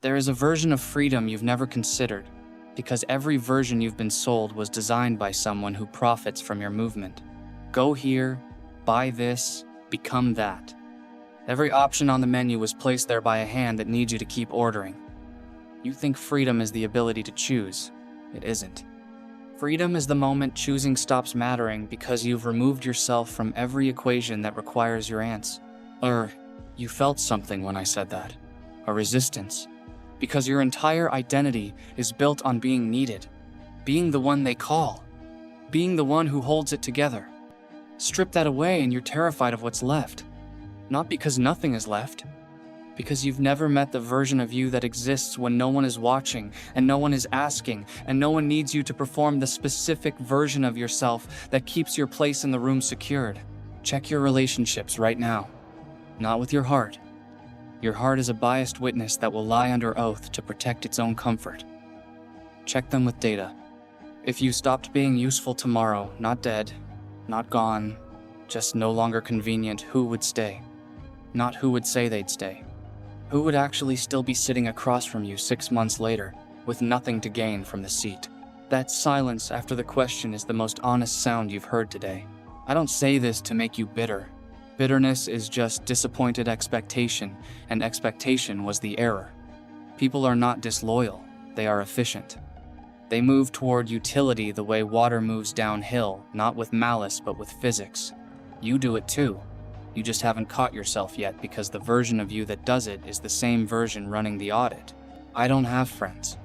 There is a version of freedom you've never considered, because every version you've been sold was designed by someone who profits from your movement. Go here, buy this, become that. Every option on the menu was placed there by a hand that needs you to keep ordering. You think freedom is the ability to choose. It isn't. Freedom is the moment choosing stops mattering because you've removed yourself from every equation that requires your answer. You felt something when I said that. A resistance. Because your entire identity is built on being needed. Being the one they call. Being the one who holds it together. Strip that away and you're terrified of what's left. Not because nothing is left. Because you've never met the version of you that exists when no one is watching, and no one is asking, and no one needs you to perform the specific version of yourself that keeps your place in the room secured. Check your relationships right now. Not with your heart. Your heart is a biased witness that will lie under oath to protect its own comfort. Check them with data. If you stopped being useful tomorrow, not dead, not gone, just no longer convenient, who would stay? Not who would say they'd stay. Who would actually still be sitting across from you 6 months later, with nothing to gain from the seat? That silence after the question is the most honest sound you've heard today. I don't say this to make you bitter. Bitterness is just disappointed expectation, and expectation was the error. People are not disloyal, they are efficient. They move toward utility the way water moves downhill, not with malice but with physics. You do it too. You just haven't caught yourself yet because the version of you that does it is the same version running the audit. I don't have friends.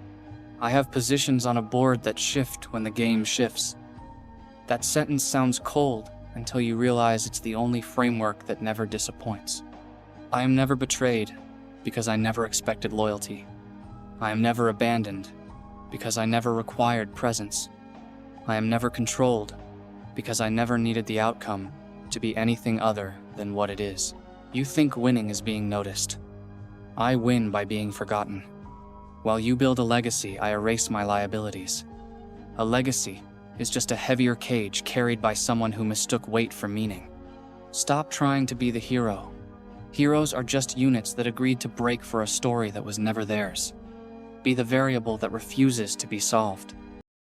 I have positions on a board that shift when the game shifts. That sentence sounds cold until you realize it's the only framework that never disappoints. I am never betrayed because I never expected loyalty. I am never abandoned because I never required presence. I am never controlled because I never needed the outcome to be anything other than what it is. You think winning is being noticed. I win by being forgotten. While you build a legacy, I erase my liabilities. A legacy is just a heavier cage carried by someone who mistook weight for meaning. Stop trying to be the hero. Heroes are just units that agreed to break for a story that was never theirs. Be the variable that refuses to be solved.